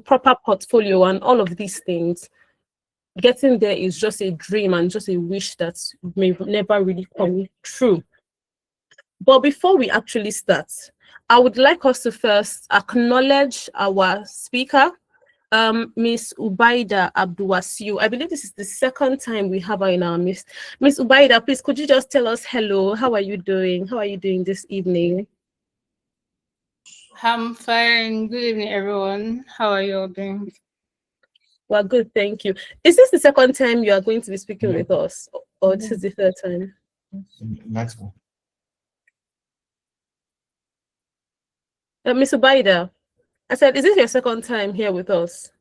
proper portfolio and all of these things, getting there is just a dream and just a wish that may never really come true. But before we actually start, I would like us to first acknowledge our speaker, Miss Ubaydah Abdulwasiu. I believe this is the second time we have her in our midst. Miss Ubaydah, please, could you just tell us hello? How are you doing? How are you doing this evening? I'm fine. Good evening, everyone. How are you all doing? Well, good, thank you. Is this the second time you are going to be speaking with us, or this is the third time? Next one. Miss Ubaydah, I said, is this your second time here with us?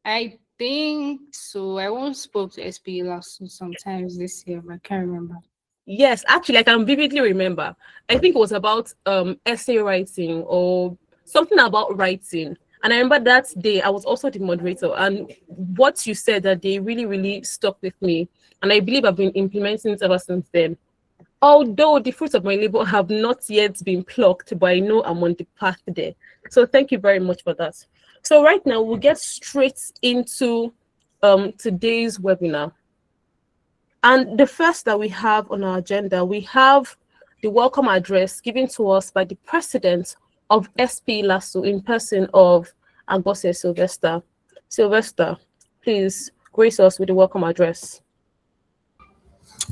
I think so. I once spoke to SPE LASU sometimes this year, but I can't remember. Yes, actually, I can vividly remember. I think it was about essay writing or something about writing. And I remember that day I was also the moderator, and what you said that day really, really stuck with me. And I believe I've been implementing it ever since then. Although the fruits of my labor have not yet been plucked, but I know I'm on the path there. So thank you very much for that. So right now we'll get straight into today's webinar. And the first that we have on our agenda, we have the welcome address given to us by the president of SPE LASU in person of Agose Sylvester. Sylvester, please grace us with the welcome address.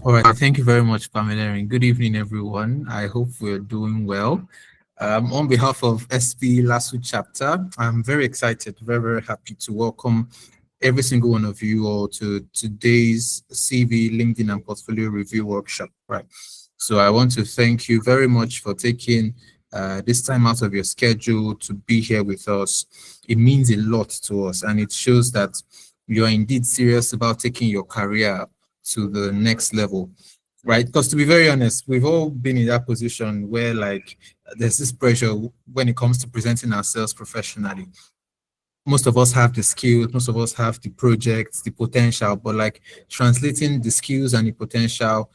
All right, thank you very much, Pamela, and good evening, everyone. I hope we're doing well. On behalf of SPE LASU Chapter, I'm very excited, very, very happy to welcome every single one of you all to today's CV, LinkedIn, and Portfolio Review Workshop. Right. So I want to thank you very much for taking this time out of your schedule to be here with us. It means a lot to us, and it shows that you are indeed serious about taking your career to the next level, right? Because to be very honest, we've all been in that position where like there's this pressure when it comes to presenting ourselves professionally. Most of us have the skills, most of us have the projects, the potential, but like translating the skills and the potential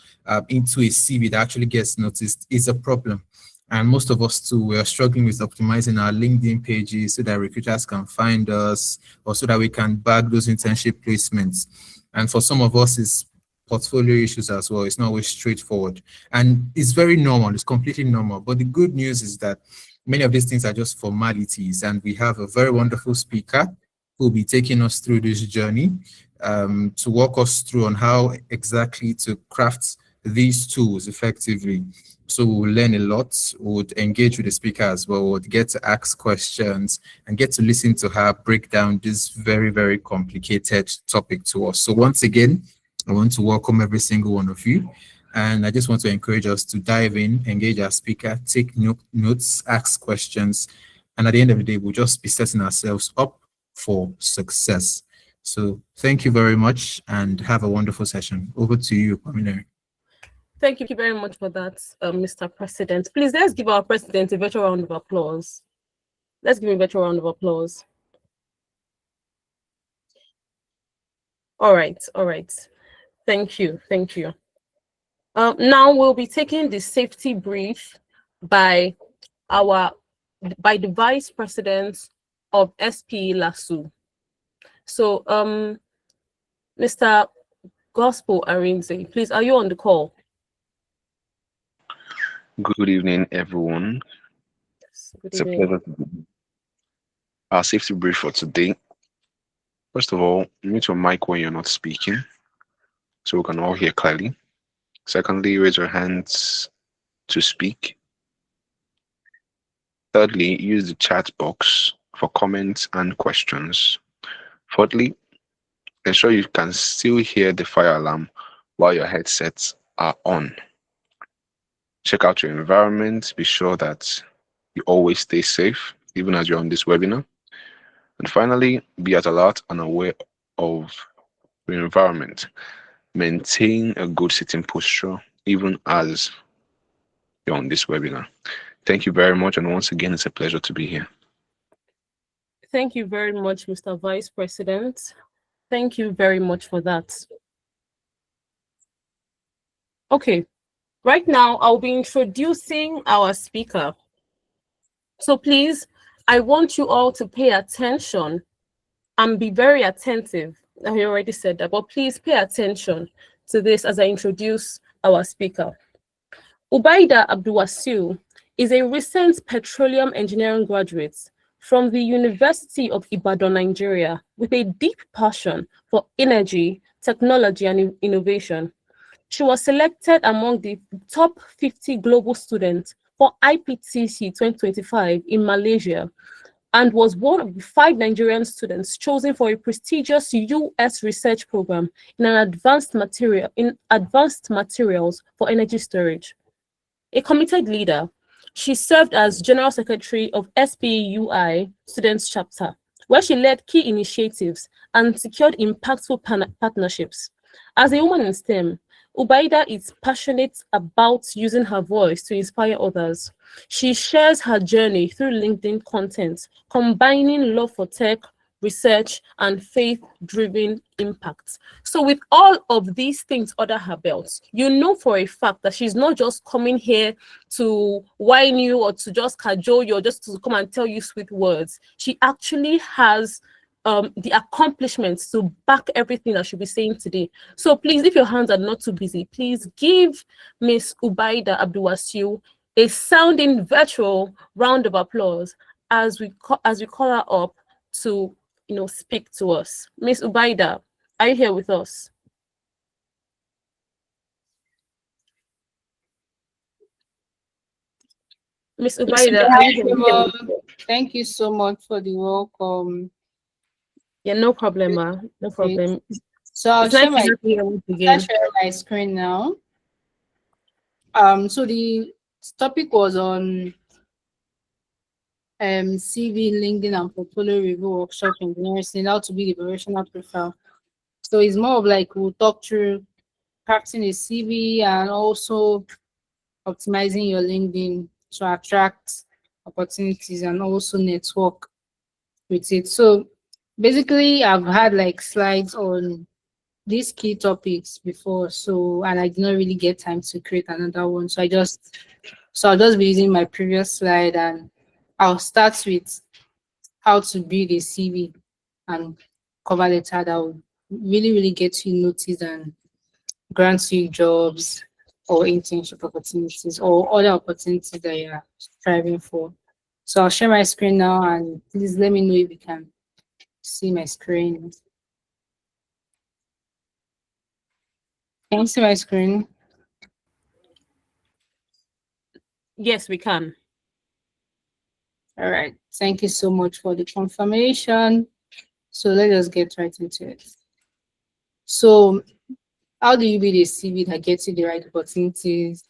into a CV that actually gets noticed is a problem. And most of us too, we are struggling with optimizing our LinkedIn pages so that recruiters can find us or so that we can bag those internship placements. And for some of us, it's portfolio issues as well. It's not always straightforward. And it's very normal. It's completely normal. But the good news is that many of these things are just formalities. And we have a very wonderful speaker who will be taking us through this journey to walk us through on how exactly to craft these tools effectively. So we'll learn a lot, we'll engage with the speaker as well, we'll get to ask questions and get to listen to her break down this very, very complicated topic to us. So once again, I want to welcome every single one of you. And I just want to encourage us to dive in, engage our speaker, take notes, ask questions. And at the end of the day, we'll just be setting ourselves up for success. So thank you very much and have a wonderful session. Over to you, Pamela. Thank you very much for that, Mr. President. Please, let's give our president a virtual round of applause. Let's give him a virtual round of applause. All right. Thank you. Now we'll be taking the safety brief by the Vice President of SPE LASU. So, Mr. Gospel Arinze, please, are you on the call? Good evening, everyone. Yes, good It's a evening. pleasure to be here. Our safety brief for today. First of all, mute your mic when you're not speaking so we can all hear clearly. Secondly, raise your hands to speak. Thirdly, use the chat box for comments and questions. Fourthly, ensure you can still hear the fire alarm while your headsets are on. Check out your environment. Be sure that you always stay safe, even as you're on this webinar. And finally, be at alert and aware of your environment. Maintain a good sitting posture, even as you're on this webinar. Thank you very much. And once again, it's a pleasure to be here. Thank you very much, Mr. Vice President. Thank you very much for that. Okay. Right now, I'll be introducing our speaker. So please, I want you all to pay attention and be very attentive. I already said that, but please pay attention to this as I introduce our speaker. Ubaydah Abdulwasiu is a recent petroleum engineering graduate from the University of Ibadan, Nigeria, with a deep passion for energy, technology, and innovation. She was selected among the top 50 global students for IPTC 2025 in Malaysia and was one of the 5 Nigerian students chosen for a prestigious US research program in advanced materials for energy storage. A committed leader, she served as General Secretary of SPE LASU Students Chapter, where she led key initiatives and secured impactful partnerships. As a woman in STEM, Ubaydah is passionate about using her voice to inspire others. She shares her journey through LinkedIn content, combining love for tech, research, and faith-driven impact. So with all of these things under her belt, you know for a fact that she's not just coming here to whine you or to just cajole you or just to come and tell you sweet words. She actually has the accomplishments to back everything that she'll be saying today. So please, if your hands are not too busy, please give Miss Ubaydah Abdulwasiu a sounding virtual round of applause as we call her up to speak to us. Miss Ubaydah, are you here with us? Miss Ubaydah, are you here with us? Thank you so much for the welcome. Yeah, no problem, ma. No problem. So I'll share my screen now. So the topic was on CV, LinkedIn, and portfolio review workshop in nursing, how to build a professional profile. So it's more of like we'll talk through crafting a CV and also optimizing your LinkedIn to attract opportunities and also network with it. So basically, I've had like slides on these key topics before, and I did not really get time to create another one. So I'll just be using my previous slide, and I'll start with how to build a CV and cover letter that will really get you noticed and grant you jobs or internship opportunities or other opportunities that you're striving for. So I'll share my screen now, and please let me know if you can see my screen. Can you see my screen? Yes, we can. All right. Thank you so much for the confirmation. So let us get right into it. So how do you build a CV that gets you the right opportunities?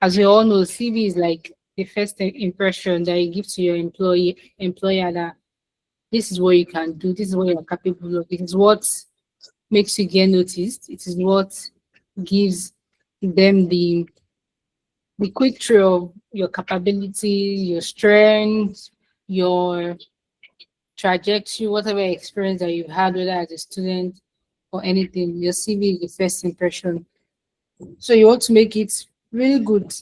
As we all know, CV is like the first impression that you give to your employer that this is what you can do, this is what you're capable of, it is what makes you get noticed, it is what gives them the quick trail of your capability, your strength, your trajectory, whatever experience that you've had, whether as a student or anything. Your CV is the first impression. So you want to make it really good.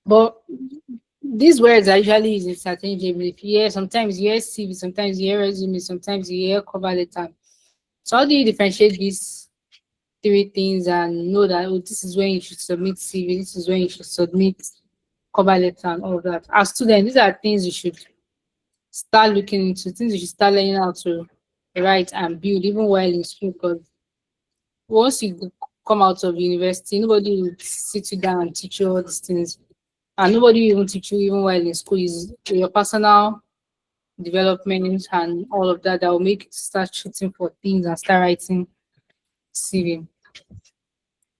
But these words are usually used interchangeably. If you hear, sometimes you hear CV, sometimes you hear resume, sometimes you hear cover letter. So how do you differentiate these 3 things and know that, oh, this is when you should submit CV, this is when you should submit cover letter and all of that? As students, these are things you should start looking into, things you should start learning how to write and build even while in school, because once you come out of university, nobody will sit you down and teach you all these things. And nobody will even teach you even while in school. Is your personal development and all of that will make you start shooting for things and start writing CV.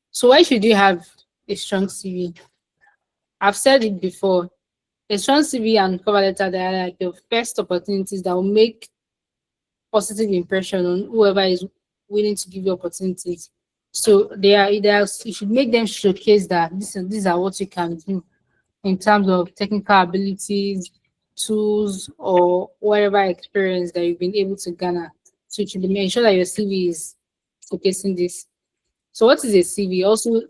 So why should you have a strong CV? I've said it before. A strong CV and cover letter, they are like the first opportunities that will make positive impression on whoever is willing to give you opportunities. So you should make them showcase that these are what you can do in terms of technical abilities, tools, or whatever experience that you've been able to garner. So you should ensure that your CV is showcasing this. So what is a CV? Also,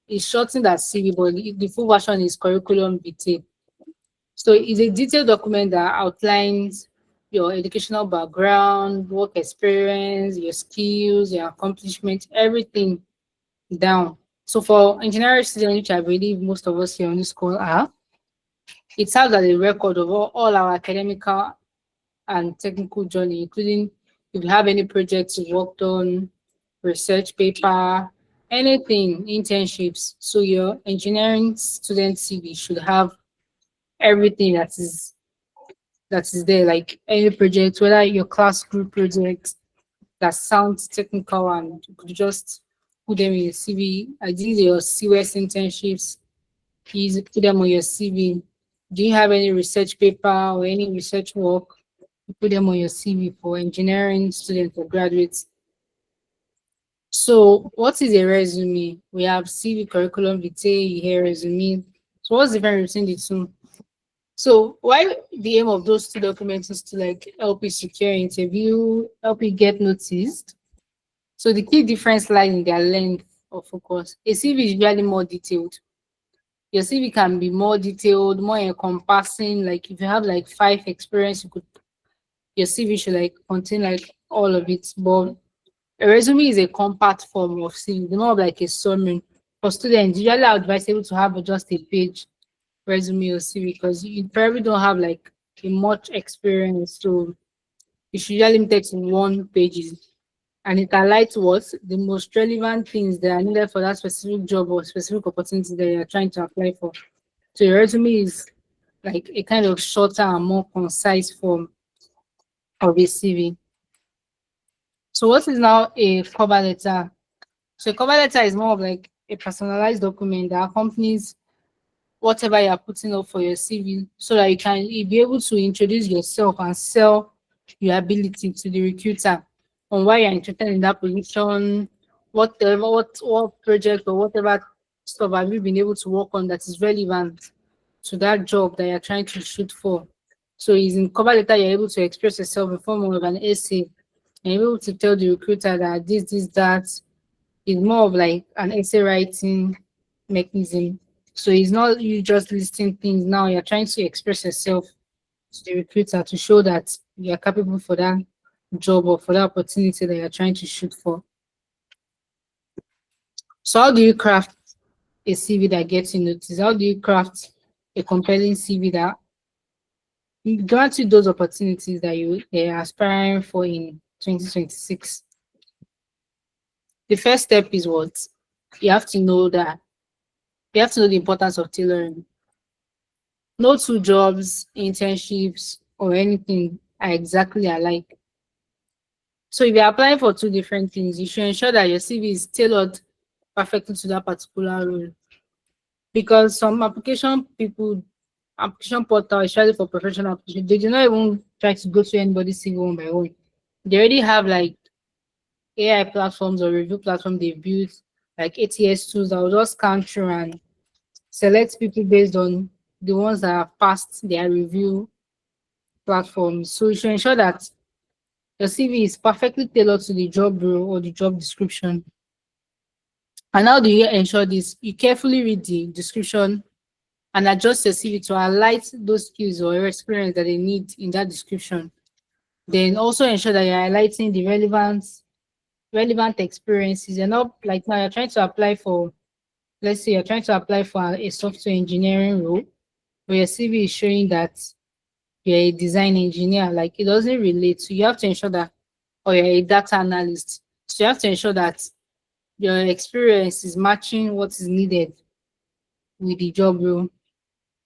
it's shortened as CV, but the full version is curriculum vitae. So it's a detailed document that outlines your educational background, work experience, your skills, your accomplishments, everything down. So for engineering students, which I believe most of us here on this call are, it serves as a record of all our academical and technical journey, including if you have any projects you worked on, research paper, anything, internships. So your engineering student CV should have everything that is there, like any project, whether your class group project that sounds technical and you could just put them in your CV. I did your CWS internships, please put them on your CV. Do you have any research paper or any research work? Put them on your CV for engineering students or graduates. So, what is a resume? We have CV, curriculum vitae, you hear resume. So, what's the difference between the two? So, why the aim of those two documents is to like help you secure interview, help you get noticed. So, the key difference lies in their length of focus. A CV is usually more detailed. Your CV can be more detailed, more encompassing. Like if you have like 5 experience, your CV should like contain like all of it. But a resume is a compact form of CV, more of like a summary. For students, usually advisable to have just a page resume or CV because you probably don't have like a much experience. So you should usually limit it to 1 page, and it highlights what the most relevant things that are needed for that specific job or specific opportunity that you're trying to apply for. So your resume is like a kind of shorter and more concise form of a CV. So what is now a cover letter? So a cover letter is more of like a personalized document that accompanies whatever you're putting up for your CV so that you'll be able to introduce yourself and sell your ability to the recruiter on why you're interested in that position, what project or whatever stuff have you been able to work on that is relevant to that job that you're trying to shoot for. So is in cover letter you're able to express yourself in form of an essay and you're able to tell the recruiter that this, that is more of like an essay writing mechanism. So it's not you just listing things now, you're trying to express yourself to the recruiter to show that you're capable for that job or for that opportunity that you're trying to shoot for. So how do you craft a CV that gets you noticed? How do you craft a compelling CV that grants you those opportunities that you're aspiring for in 2026? The first step is what? You have to know that you have to know the importance of tailoring. No two jobs, internships, or anything are exactly alike. So if you're applying for two different things, you should ensure that your CV is tailored perfectly to that particular role. Because some application portal, especially for professional application, they do not even try to go to anybody's CV one by one. They already have like AI platforms or review platform they've built, like ATS tools that will just scan through and select people based on the ones that have passed their review platforms. So you should ensure that your CV is perfectly tailored to the job role or the job description. And how do you ensure this? You carefully read the description and adjust your CV to highlight those skills or experience that they need in that description. Then also ensure that you're highlighting the relevant experiences. You're not like now you're trying to apply for, let's say you're trying to apply for a software engineering role, but your CV is showing that you're a design engineer, like it doesn't relate. So you have to ensure that, or you're a data analyst. So you have to ensure that your experience is matching what is needed with the job role.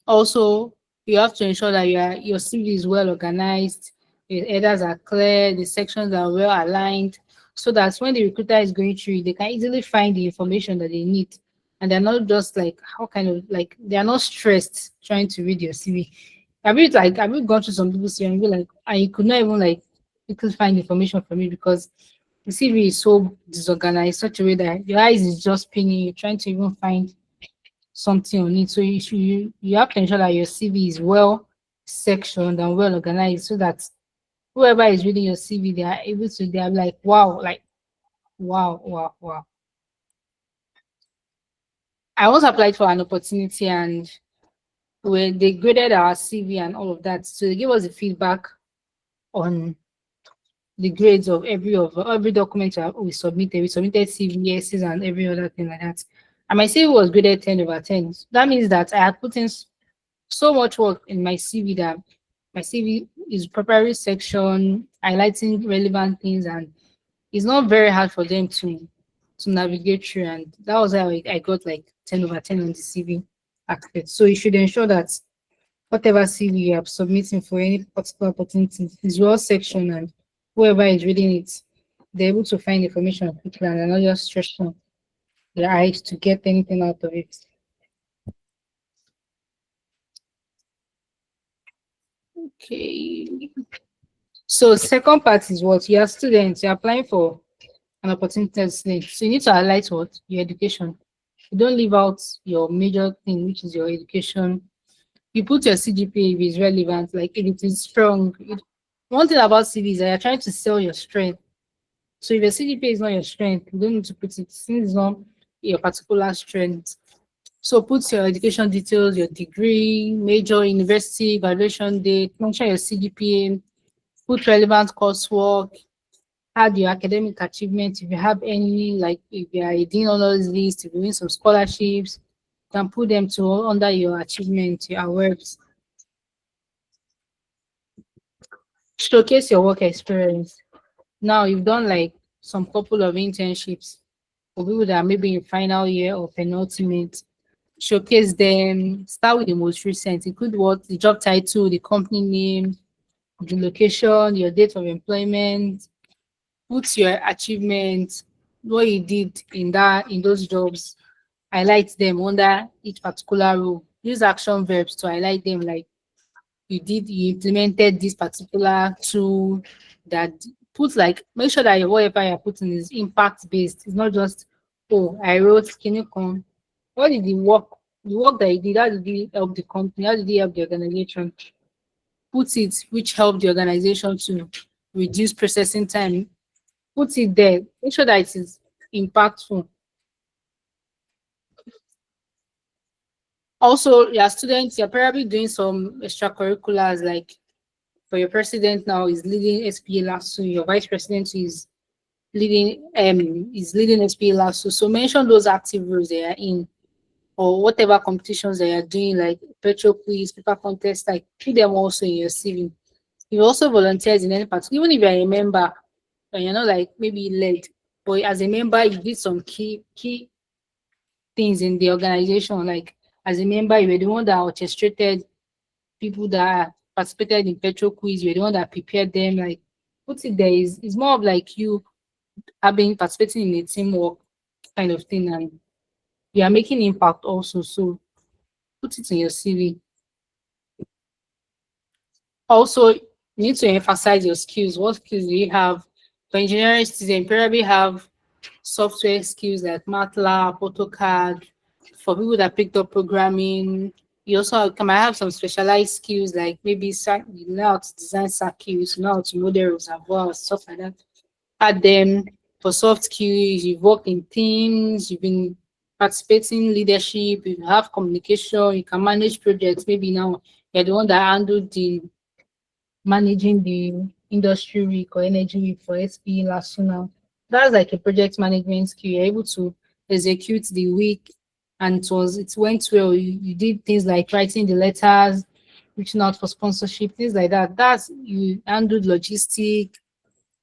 Also, you have to ensure that your CV is well organized, the headers are clear, the sections are well aligned, so that when the recruiter is going through it, they can easily find the information that they need. And they're not just like, how kind of like, they're not stressed trying to read your CV. Have you gone through some people's CV and be like, and you could not even like, you could find information from it because the CV is so disorganized, such a way that your eyes is just pinning you, trying to even find something on it. So you have to ensure that your CV is well sectioned and well organized so that whoever is reading your CV, they are like, wow, wow, wow, wow. I once applied for an opportunity and where they graded our CV and all of that. So they gave us the feedback on the grades of every document that we submitted. We submitted CV, essays, and every other thing like that. And my CV was graded 10/10. That means that I had put in so much work in my CV that my CV is preparatory section, highlighting relevant things, and it's not very hard for them to navigate through. And that was how I got like 10/10 on the CV aspect. So you should ensure that whatever CV you are submitting for any particular opportunity is your section, and whoever is reading it, they're able to find information quickly and they're not just stretching their eyes to get anything out of it. Okay. So second part is what you are students, you're applying for an opportunity as a student. So you need to highlight what? Your education. You don't leave out your major thing, which is your education. You put your CGPA if it's relevant, like if it is strong. One thing about CV is that you're trying to sell your strength. So if your CGPA is not your strength, you don't need to put it since it's not your particular strength. So put your education details, your degree, major, university, graduation date, mention your CGPA, put relevant coursework, add your academic achievements. If you have any, like if you are a Dean Honors list, if you win some scholarships, you can put them to under your achievements, your awards. Showcase your work experience. Now you've done like some couple of internships for people that are maybe in final year or penultimate. Showcase them. Start with the most recent. Include what the job title, the company name, the location, your date of employment. Put your achievements, what you did in those jobs. Highlight them under each particular role. Use action verbs to highlight them, like you implemented this particular tool that put like make sure that whatever you're putting is impact based. It's not just, oh, I wrote, can you come? What did the work that you did, how did it help the company? How did it help the organization? Put it which helped the organization to reduce processing time. Put it there. Make sure that it is impactful. Also, your students, you're probably doing some extracurriculars, like for your president now is leading SPE LASU, your vice president is leading SPE LASU. So mention those active roles they are in, or whatever competitions they are doing, like petrol quiz, paper contest, like put them also in your CV. You also volunteers in any part, even if you're a member and you're not like maybe led, but as a member, you did some key things in the organization. Like as a member, you were the one that orchestrated people that participated in petrol quiz, you're the one that prepared them. Like put it there is more of like you having participating in a teamwork kind of thing, and you are making impact also. So put it in your CV. Also, you need to emphasize your skills. What skills do you have? For engineering students, you probably have software skills like MATLAB, AutoCAD. For people that picked up programming, you also might have some specialized skills like maybe you know how to design circuits, you know how to model reservoirs, stuff like that. Add them. For soft skills, you've worked in teams, you've been participating in leadership, you have communication, you can manage projects. Maybe now you're the one that handled the managing the industry week or energy week for SPE last now. That's like a project management skill. You're able to execute the week, and it went well. You did things like writing the letters, reaching out for sponsorship, things like that. That's you handled logistic,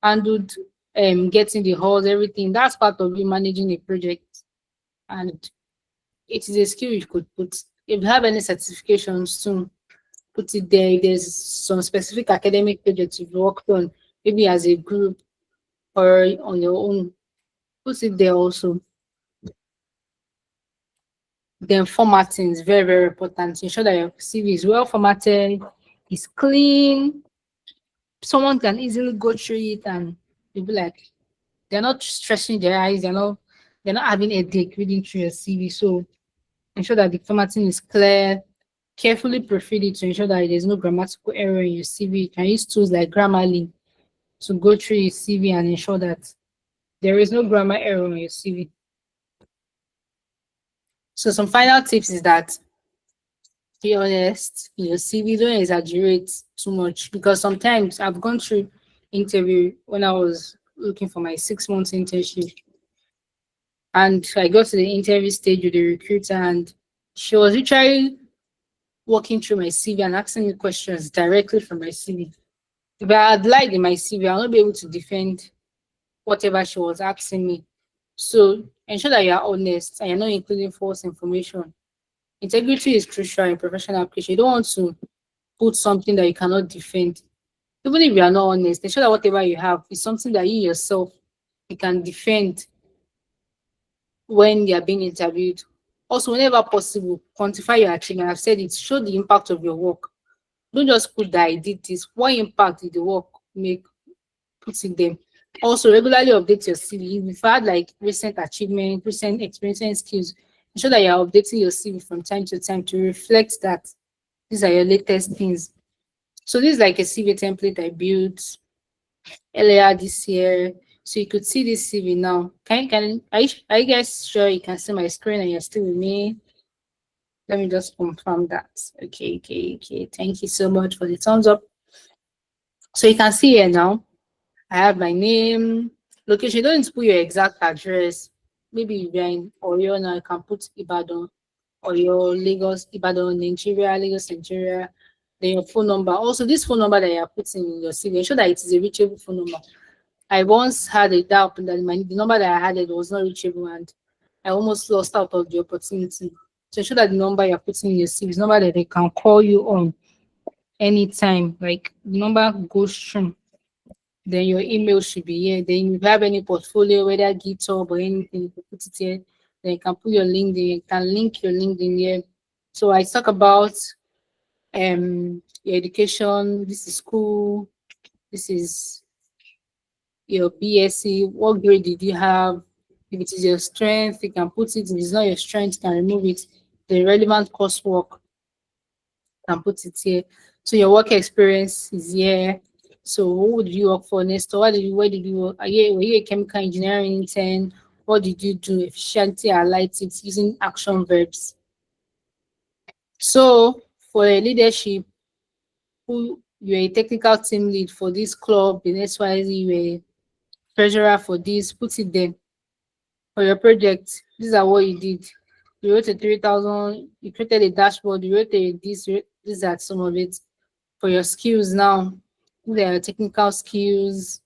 handled getting the halls, everything. That's part of you managing a project. And it is a skill you could put. If you have any certifications too, put it there. If there's some specific academic projects you've worked on, maybe as a group or on your own, put it there also. Then formatting is very, very important. Ensure that your CV is well formatted, it's clean. Someone can easily go through it and you'll be like, they're not stressing their eyes, they're not having a headache reading through your CV. So ensure that the formatting is clear. Carefully proofread it to ensure that there's no grammatical error in your CV. You can use tools like Grammarly to go through your CV and ensure that there is no grammar error on your CV. So some final tips is that Be honest in your CV, don't exaggerate too much, because sometimes I've gone through interview when I was looking for my 6 months internship, and I got to the interview stage with the recruiter, and she was literally walking through my CV and asking me questions directly from my CV. If I had lied in my CV, I'll not be able to defend whatever she was asking me. So ensure that you are honest and you're not including false information. Integrity is crucial in professional application. You don't want to put something that you cannot defend. Even if you are not honest, ensure that whatever you have is something that you yourself you can defend when you are being interviewed. Also, whenever possible, quantify your achievement. I've said it, show the impact of your work. Don't just put that I did this. What impact did the work make? Put it there. Also, regularly update your CV. If you've had like recent achievement, recent experience and skills, ensure that you're updating your CV from time to time to reflect that these are your latest things. So this is like a CV template I built earlier this year. So you could see this CV now. Are you guys sure you can see my screen and you're still with me? Let me just confirm that. Okay. Thank you so much for the thumbs up. So you can see here now, I have my name, location. You don't need to put your exact address. Maybe if you're in Oyo now, you can put Ibadan, Oyo, Lagos, Ibadan, Nigeria, Lagos, Nigeria. Then your phone number. Also, this phone number that you're putting in your CV, ensure that it is a reachable phone number. I once had a doubt that the number that I had it was not reachable, and I almost lost out of the opportunity. So ensure that the number you're putting in your CV is number that they can call you on anytime. Like the number goes through. Then your email should be here. Then if you have any portfolio, whether GitHub or anything, you can put it here. Then you can put your LinkedIn. You can link your LinkedIn here. So I talk about your education. This is school. This is your BSc. What grade did you have? If it is your strength, you can put it. If it's not your strength, you can remove it. The relevant coursework, you can put it here. So your work experience is here. So what would you work for next? Or where did you work? Were you a chemical engineering intern? What did you do? Efficiency, highlight it using action verbs. So for a leadership, you're a technical team lead for this club in XYZ, you're a treasurer for this, put it there. For your project, these are what you did. You wrote a 3,000, you created a dashboard, you wrote these are some of it. For your skills now, there are technical skills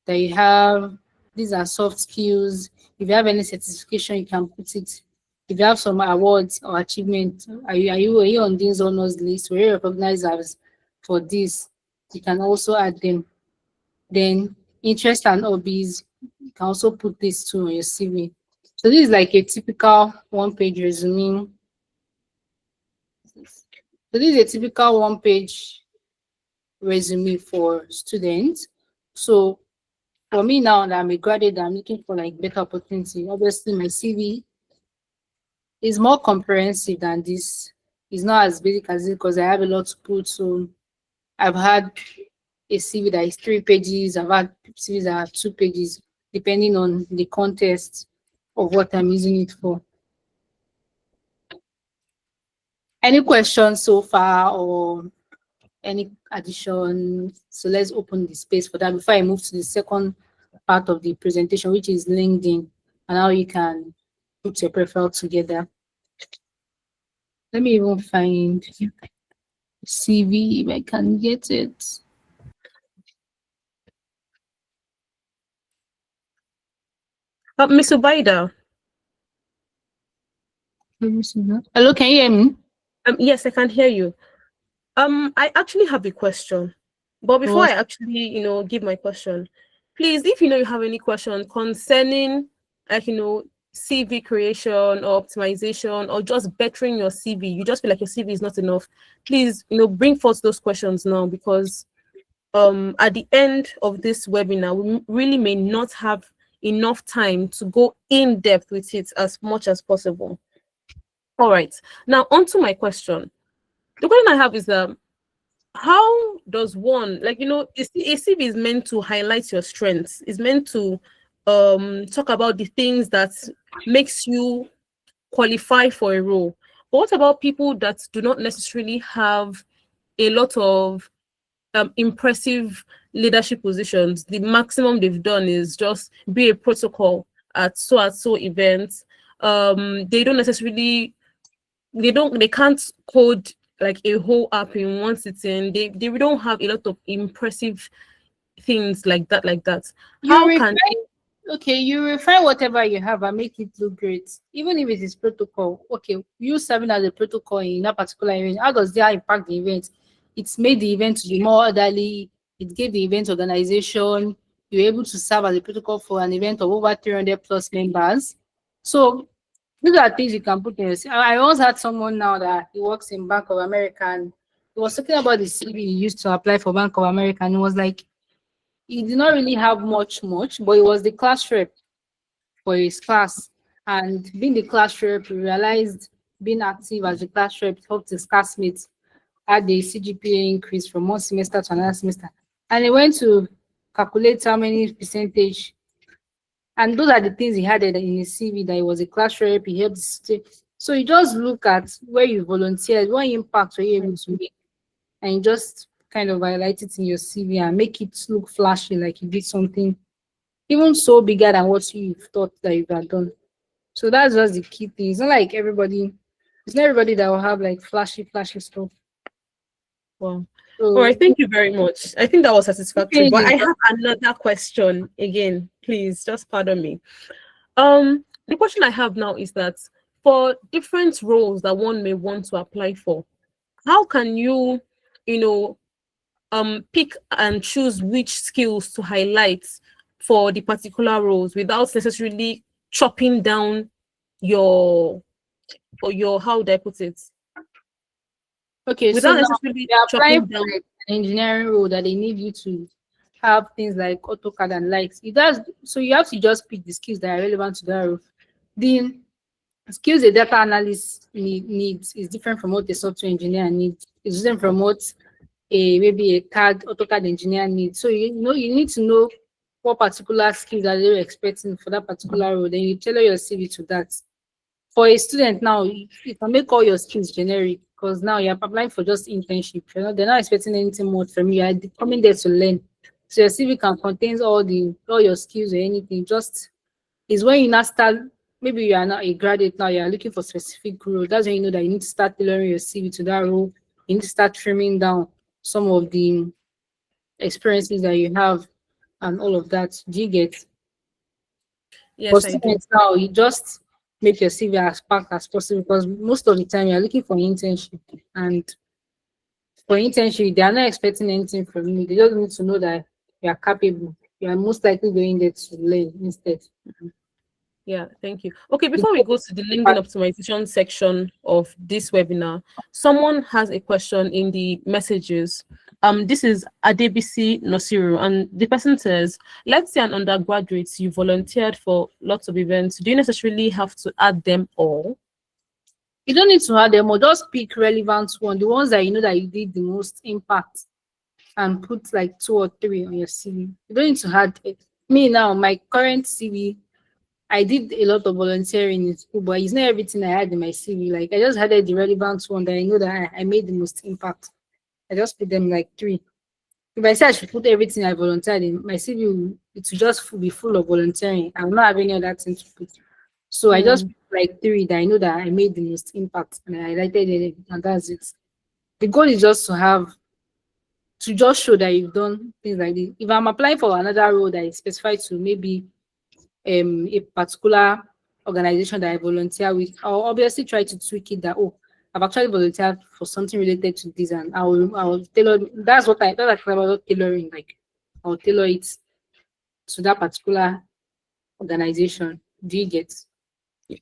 that you have. These are soft skills. If you have any certification, you can put it. If you have some awards or achievement, are you on this honors list? Were you recognized as for this? You can also add them. Then interest and hobbies, you can also put this too on your CV. So this is like a typical one-page resume. So this is a typical one-page resume for students. So for me now that I'm a graduate, I'm looking for like better opportunity. Obviously, my CV is more comprehensive than this. It's not as basic as it because I have a lot to put. So I've had a CV that is 3 pages. I've had CVs that are 2 pages, depending on the context of what I'm using it for. Any questions so far or any addition? So let's open the space for that before I move to the second part of the presentation, which is LinkedIn, and how you can put your profile together. Let me even find CV if I can get it. Miss Ubaydah. Hello, can you hear me? Yes, I can hear you. I actually have a question, but before I actually, give my question, please, if you have any question concerning, like, CV creation or optimization or just bettering your CV, you just feel like your CV is not enough, please, bring forth those questions now, because at the end of this webinar, we really may not have enough time to go in depth with it as much as possible. All right, now on to my question. The question I have is how does one, like, a CV is meant to highlight your strengths, is meant to talk about the things that makes you qualify for a role. But what about people that do not necessarily have a lot of impressive leadership positions? The maximum they've done is just be a protocol at so events. They don't necessarily, they can't code like a whole app in one sitting. They don't have a lot of impressive things like that. You How refine, can okay, you refine whatever you have and make it look great. Even if it is protocol, okay, you serving as a protocol in a particular event, how does that impact the event? It's made the event to be more orderly, it gave the event organization, you're able to serve as a protocol for an event of over 300 plus members. So these are things you can put in your I once had someone now that he works in Bank of America, and he was talking about the CV he used to apply for Bank of America, and he was like, he did not really have much, but he was the class rep for his class. And being the class rep, he realized being active as the class rep helped his classmates had the CGPA increase from one semester to another semester. And he went to calculate how many percentage. And those are the things he had in his CV, that he was a class rep, he helped. So you just look at where you volunteered, what impact were you able to make, and you just kind of highlight it in your CV and make it look flashy, like you did something even so bigger than what you thought that you had done. So that's just the key thing. It's not everybody that will have like flashy stuff. Well, So all right, thank you very much. I think that was satisfactory. But I okay, have another question again. Please, just pardon me. The question I have now is that for different roles that one may want to apply for, how can you, you know, pick and choose which skills to highlight for the particular roles without necessarily chopping down your how would I put it? okay, so Without now necessarily they're applying chopping for down. like an engineering role that they need you to have things like AutoCAD and likes. It does, so you have to just pick the skills that are relevant to that role. The skills a data analyst needs is different from what a software engineer needs. It's different from what maybe a AutoCAD engineer needs. So you know you need to know what particular skills are they expecting for that particular role. Then you tailor your CV to that. For a student now, you can make all your skills generic because now you're applying for just internship. You know, they're not expecting anything more from you. You're coming there to learn. So your CV can contain all your skills or anything. Just is when you now start, maybe you are not a graduate now, you are looking for specific role. That's when you know that you need to start tailoring your CV to that role. You need to start trimming down some of the experiences that you have and all of that. Do you get? For Yes, I do. students now, you just make your CV as packed as possible because most of the time you're looking for internship, and for internship they are not expecting anything from you. They just need to know that you are capable. You are most likely going there to learn instead. Yeah, thank you. Okay, before we go to the LinkedIn optimization section of this webinar, someone has a question in the messages. This is Adebisi Nosiru, and the person says, let's say an undergraduate, you volunteered for lots of events. Do you necessarily have to add them all? You don't need to add them or just pick relevant one, the ones that you know that you did the most impact, and put like 2 or 3 on your CV. You don't need to add it. Me now, my current CV, I did a lot of volunteering in school, but it's not everything I had in my CV. Like I just added the relevant one that I know that I made the most impact. I just put them like 3. If I say I should put everything I volunteered in my CV, it will just be full of volunteering. I will not have any other thing to put. So I just put like 3 that I know that I made the most impact, and I highlighted it, and that's it. The goal is just to just show that you've done things like this. If I'm applying for another role that is specified to maybe a particular organization that I volunteer with, I'll obviously try to tweak it that, oh, I've actually volunteered for something related to this, and I'll tailor. That's about tailoring. Like I'll tailor it to that particular organization. Do you get?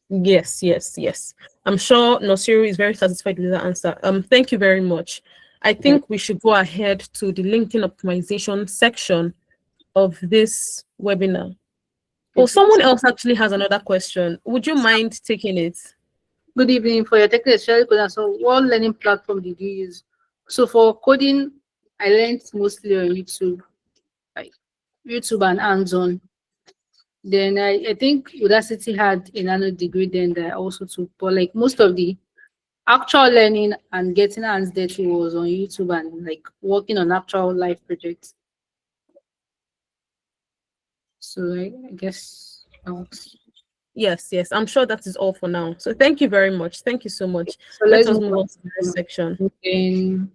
Yes. I'm sure Nosiru is very satisfied with the answer. Thank you very much. I think we should go ahead to the LinkedIn optimization section of this webinar. Oh, someone else actually has another question. Would you mind taking it? Good evening. For your technical coding, so what learning platform did you use? So for coding, I learned mostly on YouTube, like YouTube and hands-on. Then I think Udacity had a nano degree then that I also took, but like most of the Actual learning and getting hands dirty was on YouTube and like working on actual life projects. So I guess that was. Yes, yes. I'm sure that is all for now. So thank you very much. Thank you so much. So Let let's us move move on on to the next section. to then.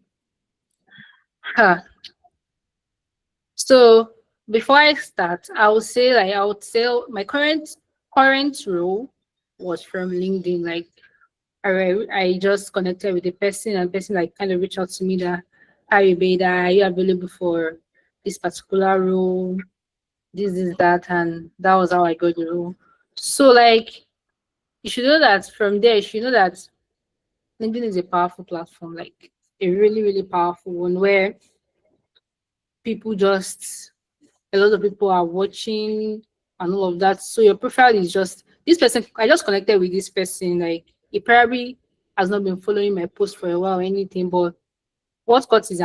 Huh. So before I start, I would say my current role was from LinkedIn. Like I just connected with the person and the person like kind of reached out to me that, hi Ubaydah, are you available for this particular role? This is that, and that was how I got the role. So like you should know that from there, you should know that LinkedIn is a powerful platform, like a really, really powerful one where people just a lot of people are watching and all of that. So your profile is just this person. I just connected with this person. Like he probably has not been following my post for a while or anything, but what caught his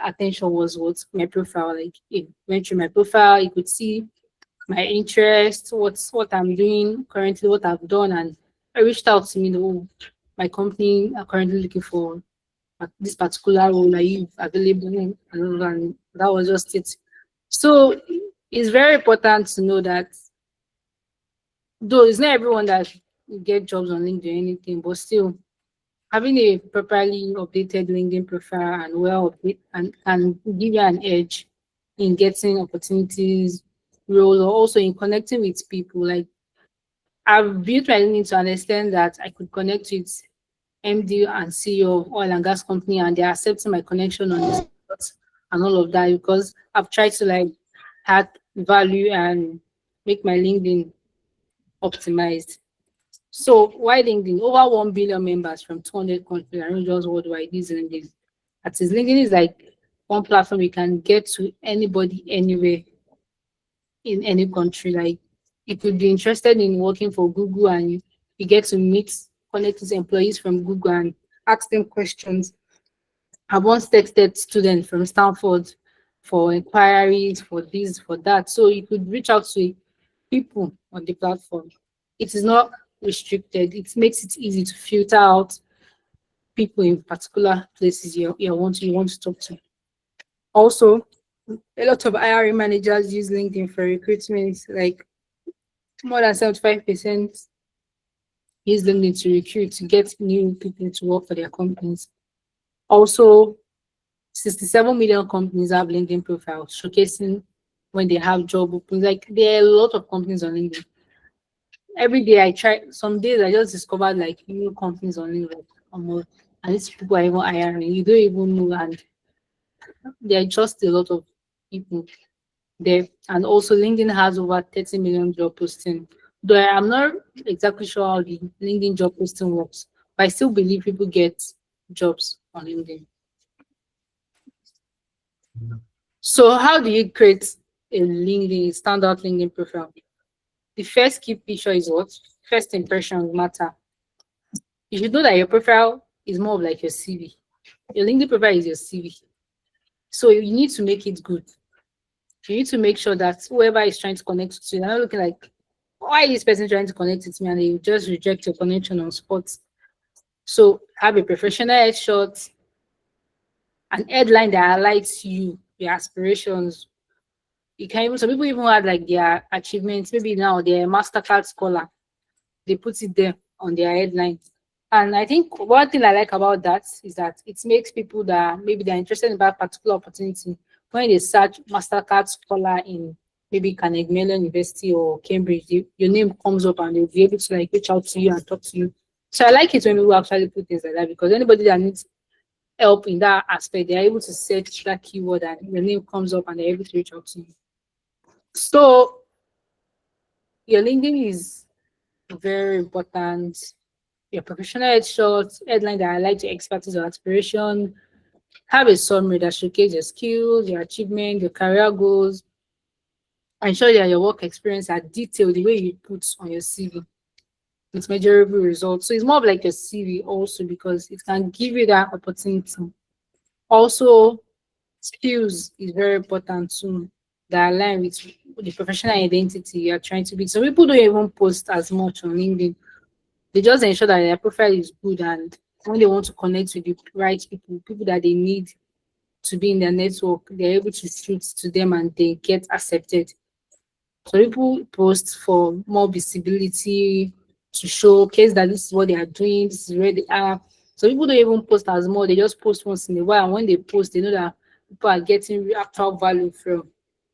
attention was what my profile. Like he went through my profile, he could see my interests, what I'm doing currently, what I've done, and I reached out to me. Oh, my company are currently looking for this particular role. Are you available? And that was just it. So it's very important to know that though it's not everyone that get jobs on LinkedIn or anything, but still having a properly updated LinkedIn profile and and give you an edge in getting opportunities, roles, or also in connecting with people. Like I've built my LinkedIn to understand that I could connect with MD and CEO of oil and gas company, and they're accepting my connection on this and all of that because I've tried to like add value and make my LinkedIn optimized. So why LinkedIn? Over 1 billion members from 200 countries, and not just worldwide. This LinkedIn. At least LinkedIn is like one platform you can get to anybody anywhere in any country. Like you could be interested in working for Google and you get to meet, connect with employees from Google and ask them questions. I once texted students from Stanford for inquiries for this, for that. So you could reach out to people on the platform. It is not restricted. It makes it easy to filter out people in particular places you want to talk to. Also, a lot of IRA managers use LinkedIn for recruitment, like more than 75% use LinkedIn to recruit to get new people to work for their companies. Also, 67 million companies have LinkedIn profiles showcasing when they have job openings. Like there are a lot of companies on LinkedIn. Every day I try, some days I just discovered like new companies on LinkedIn. Like, and these people are even hiring. You don't even know, and there are just a lot of people there. And also LinkedIn has over 30 million job posting. Though I'm not exactly sure how the LinkedIn job posting works, but I still believe people get jobs on LinkedIn. So how do you create a LinkedIn, standout LinkedIn profile? The first key feature is what? First impressions matter. You should know that your profile is more of like your CV. Your LinkedIn profile is your CV. So you need to make it good. You need to make sure that whoever is trying to connect to you, they're not looking like, why is this person trying to connect with me? And they just reject your connection on spot. So have a professional headshot, an headline that highlights you, your aspirations. You can even, some people even add like their achievements. Maybe now they're a MasterCard scholar. They put it there on their headline. And I think one thing I like about that is that it makes people that maybe they're interested in that particular opportunity, when they search MasterCard scholar in maybe Carnegie Mellon University or Cambridge, your name comes up and they'll be able to like reach out to you and talk to you. So I like it when people actually put things like that because anybody that needs help in that aspect, they're able to search that keyword and your name comes up and they're able to reach out to you. So your LinkedIn is very important. Your professional headshots, headline that highlight your expertise or aspiration, have a summary that showcases your skills, your achievement, your career goals, ensure that your work experience are detailed the way you put on your CV with measurable results. So it's more of like a CV also because it can give you that opportunity. Also, skills is very important too that align with the professional identity you're trying to be. So people don't even post as much on LinkedIn. They just ensure that their profile is good and when they want to connect with the right people, people that they need to be in their network, they're able to shoot to them and they get accepted. So people post for more visibility to showcase that this is what they are doing, this is where they are. So people don't even post as more, they just post once in a while. And when they post, they know that people are getting actual value from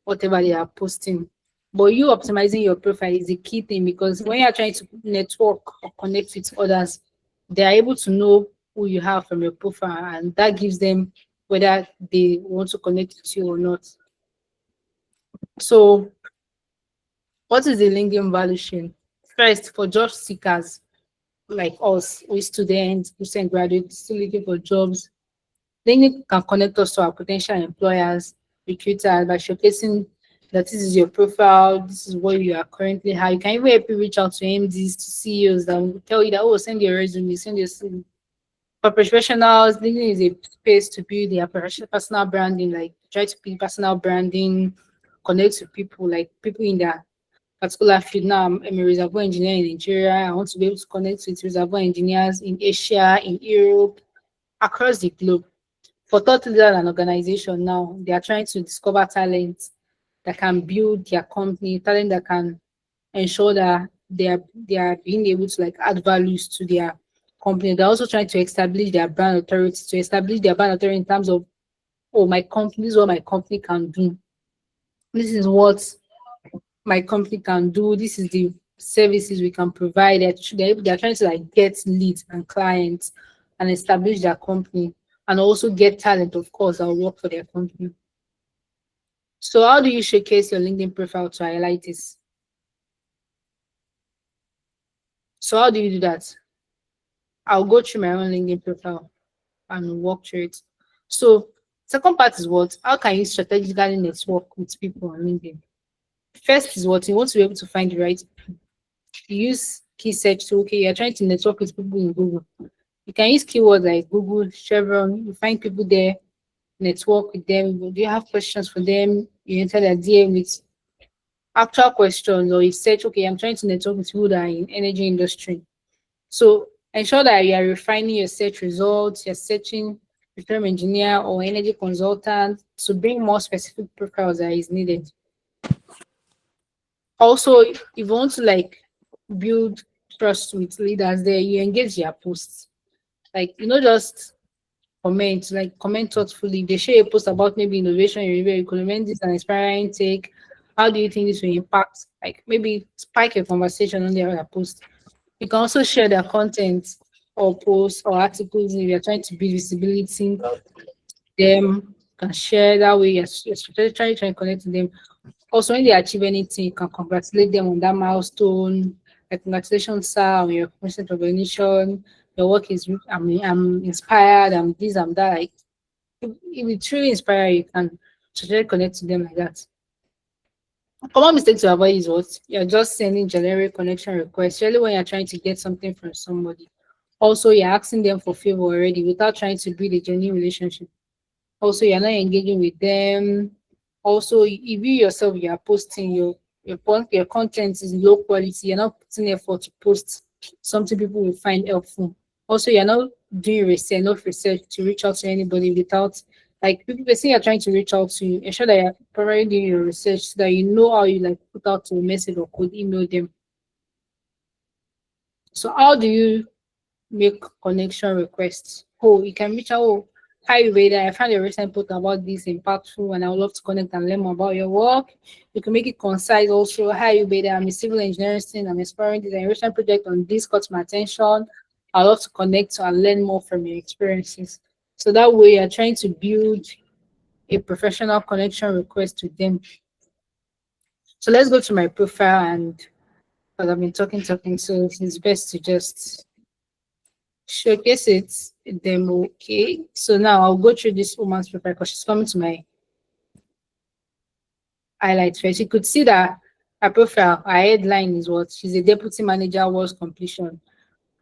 whatever they are posting. But you optimizing your profile is the key thing, because when you're trying to network or connect with others, they are able to know who you have from your profile, and that gives them whether they want to connect with you or not. So what is the LinkedIn value chain? First, for job seekers like us, we students, recent graduates still looking for jobs, LinkedIn can connect us to our potential employers, recruiters by showcasing that this is your profile, this is what you are currently have. You can even help you reach out to MDs, to CEOs that will tell you that, oh, send your resume, send your CV. For professionals, LinkedIn is a space to build their personal branding, like try to build personal branding, connect with people, like people in their particular field. Now I'm a reservoir engineer in Nigeria. I want to be able to connect with reservoir engineers in Asia, in Europe, across the globe. For thought leaders and organization now, they are trying to discover talent that can build their company, talent that can ensure that they are being able to like add values to their company. They're also trying to establish their brand authority, to establish their brand authority in terms of, oh, my company, this is what my company can do. This is what my company can do. This is the services we can provide. They're trying to like get leads and clients and establish their company, and also get talent, of course, that will work for their company. So how do you showcase your LinkedIn profile to highlight this? So how do you do that? I'll go through my own LinkedIn profile and walk through it. So second part is what? How can you strategically network with people on LinkedIn? First is what? You want to be able to find the right people. You use key search. So okay, you're trying to network with people in Google. You can use keywords like Google, Chevron. You find people there, network with them. Do you have questions for them? You enter their DM with actual questions, or you search, okay, I'm trying to network with people that are in energy industry. So ensure that you are refining your search results, you're searching petroleum engineer or energy consultant to bring more specific profiles that is needed. Also, if you want to like build trust with leaders there, you engage their posts. Like, just comment, like comment thoughtfully. If they share a post about maybe innovation, you recommend this an inspiring take. How do you think this will impact? Like maybe spike a conversation on their other post. You can also share their content or posts or articles if you're trying to build visibility. Them can share that way. You're trying to connect to them. Also, when they achieve anything, you can congratulate them on that milestone. Like, congratulations, sir, on your recent recognition. Your work is, I'm inspired. I'm this, I'm that. Like, if it truly inspire you, can totally connect to them like that. A common mistake to avoid is what? You're just sending generic connection requests, especially when you're trying to get something from somebody. Also, you're asking them for favor already without trying to build a genuine relationship. Also, you're not engaging with them. Also, if you yourself you are posting your content is low quality, you're not putting effort to post something people will find helpful. Also, you're not doing research, enough research to reach out to anybody without, like, people say you're trying to reach out to you, ensure that you're probably doing your research so that you know how you like put out a message or could email them. So how do you make connection requests? Oh, you can reach out. Oh, hi, Ubaydah. I found a recent post about this impactful, and I would love to connect and learn more about your work. You can make it concise also. Hi, Ubaydah. I'm a civil engineering student. I'm exploring this recent project on this caught my attention. I'd love to connect and learn more from your experiences. So that way, you're trying to build a professional connection request with them. So let's go to my profile, and because I've been talking, so it's best to just showcase it demo. Okay, so now I'll go through this woman's profile because she's coming to my highlights first. You could see that her profile, her headline is what? She's a deputy manager, works completion.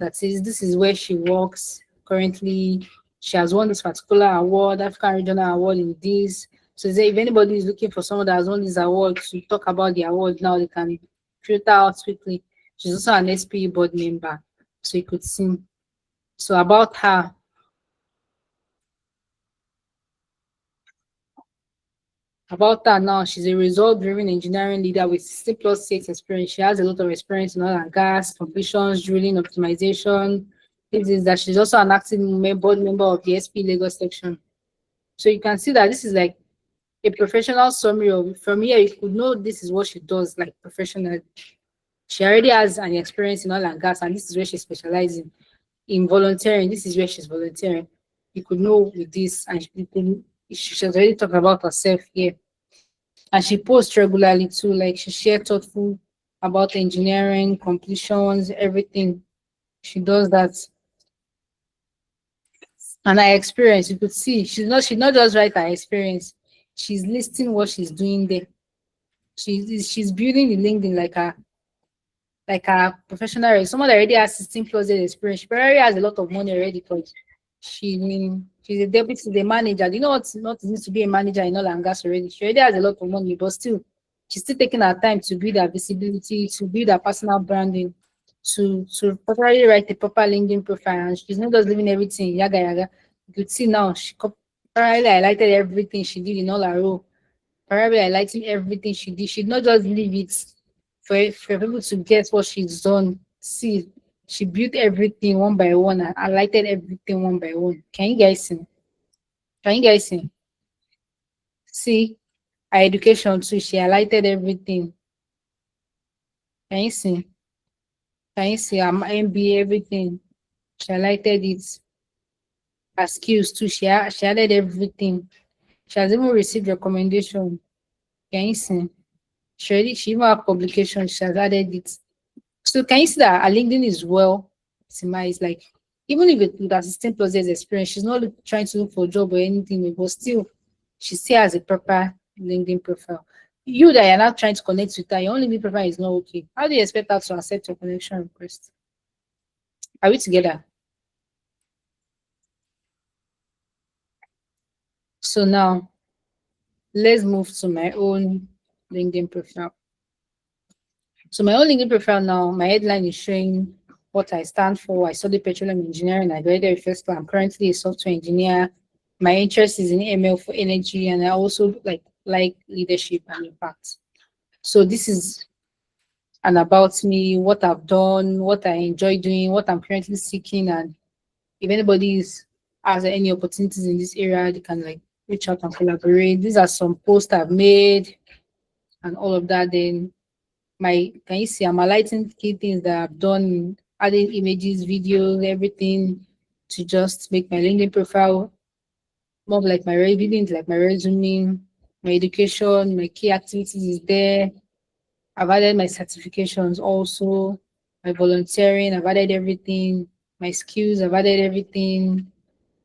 That is, this is where she works currently. She has won this particular award, African Regional Award in this. So if anybody is looking for someone that has won this award to talk about the award now, they can filter out quickly. She's also an SPE board member. So you could see. So about her, now, she's a result-driven engineering leader with 60 plus years experience. She has a lot of experience in oil and gas, completions, drilling, optimization. This is that she's also an active board member of the SP Lagos section. So you can see that this is like a professional summary of, from here you could know this is what she does like professionally. She already has an experience in oil and gas, and this is where she specializes in volunteering. This is where she's volunteering. You could know with this, and she's already talked about herself here. And she posts regularly too, like she shares thoughtful about engineering, completions, everything. She does that. And her experience, you could see she's not just write her experience, she's listing what she's doing there. She's building the LinkedIn like a professional, someone that already has 16 plus years experience. She already has a lot of money already because she's a deputy, the manager. You know what not needs to be a manager in oil and gas already. She already has a lot of money, but still she's still taking her time to build her visibility, to build her personal branding, to properly write a proper LinkedIn profile. And she's not just leaving everything yaga yaga. You could see now she properly highlighted everything she did in all her role. Probably highlighting everything she did. She'd not just leave it for people to guess what she's done. See, she built everything one by one and highlighted everything one by one. Can you guys see? Can you guys see? See, her education too. She highlighted everything. Can you see? Can you see her MBA, everything? She highlighted it. Her skills too. She added everything. She has even received recommendation. Can you see? She even have publication. She has added it. So can you see that her LinkedIn is well optimized? Like even if with assistant plus years experience, she's not trying to look for a job or anything, but still she still has a proper LinkedIn profile. You that you're not trying to connect with her, your own LinkedIn profile is not okay. How do you expect her to accept your connection request? Are we together? So now let's move to my own LinkedIn profile. So my own LinkedIn profile now, my headline is showing what I stand for. I studied petroleum engineering. I graduated first class. I'm currently a software engineer. My interest is in ML for energy, and I also like leadership and impact. So this is an about me, what I've done, what I enjoy doing, what I'm currently seeking, and if anybody has any opportunities in this area, they can like reach out and collaborate. These are some posts I've made and all of that. Then can you see I'm highlighting key things that I've done, adding images, videos, everything to just make my LinkedIn profile more like my resume, my education, my key activities is there. I've added my certifications also, my volunteering, I've added everything, my skills, I've added everything,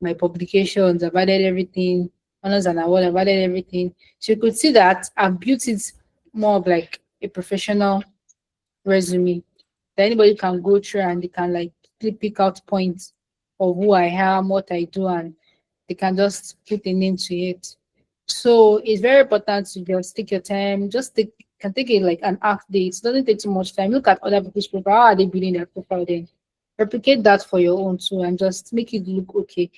my publications, I've added everything, honors and award, I've added everything. So you could see that I've built it more of like a professional resume that anybody can go through and they can like pick out points of who I am, what I do, and they can just put a name to it. So it's very important to just take your time, can take it like an half day. It doesn't take too much time. Look at other people's profile. How are they building their profile then? Replicate that for your own too and just make it look okay.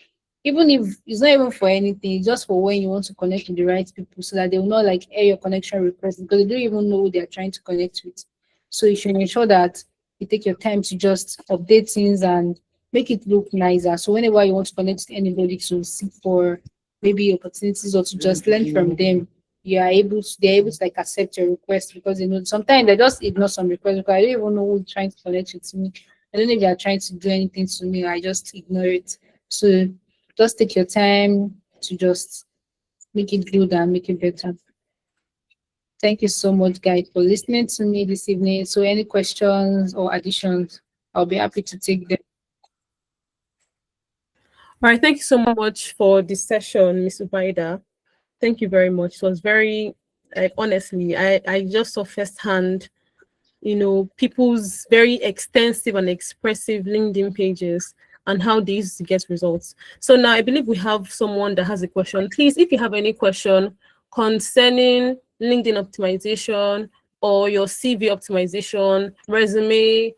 Even if it's not even for anything, it's just for when you want to connect with the right people so that they will not like air your connection request because they don't even know who they're trying to connect with. So you should ensure that you take your time to just update things and make it look nicer. So whenever you want to connect with anybody to seek for maybe opportunities or to just learn from them, they're able to like accept your request because you know sometimes they just ignore some requests because I don't even know who's trying to connect with me. I don't know if they're trying to do anything to me. I just ignore it. So just take your time to just make it good and make it better. Thank you so much, guys, for listening to me this evening. So any questions or additions, I'll be happy to take them. All right, thank you so much for this session, Ms. Ubaydah. Thank you very much. It was very, honestly, I just saw firsthand, people's very extensive and expressive LinkedIn pages and how they used to get results. So now I believe we have someone that has a question. Please, if you have any question concerning LinkedIn optimization or your CV optimization, resume,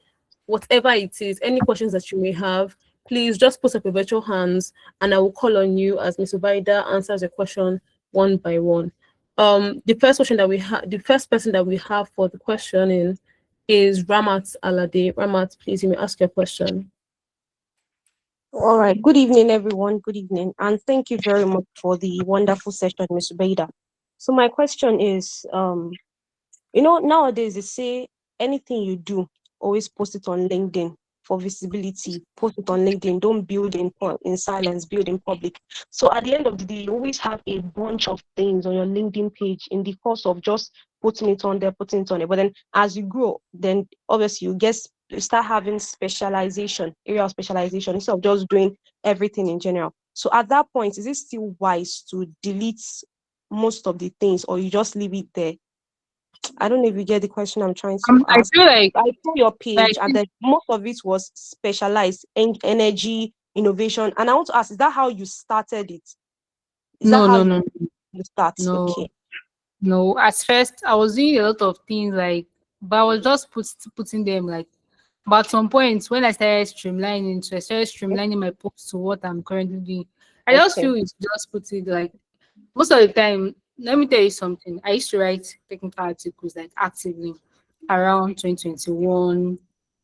whatever it is, any questions that you may have, please just put up your virtual hands and I will call on you as Ms. Ubaydah answers the question one by one. The first question that we have, the first person that we have for the questioning is Ramat Alade. Ramat, please, you may ask your question. All right. Good evening, everyone. Good evening. And thank you very much for the wonderful session, Ms. Ubaydah. So my question is, nowadays they say anything you do, always post it on LinkedIn for visibility. Post it on LinkedIn. Don't build in silence, build in public. So at the end of the day, you always have a bunch of things on your LinkedIn page in the course of just putting it on there, putting it on there. But then as you grow, then obviously you start having area of specialization instead of just doing everything in general. So at that point, is it still wise to delete most of the things, or you just leave it there? I don't know if you get the question I'm trying to I ask. feel like I saw your like page, and then most of it was specialized in energy, innovation. And I want to ask, is that how you started it? Is that no, how no, you no, start? no, Okay. no. At first, I was doing a lot of things like, but I was just putting them like. But at some point, when I started streamlining, so I started streamlining my posts to what I'm currently doing. I just Okay. feel it's just put it like most of the time. Let me tell you something. I used to write technical articles like actively around 2021,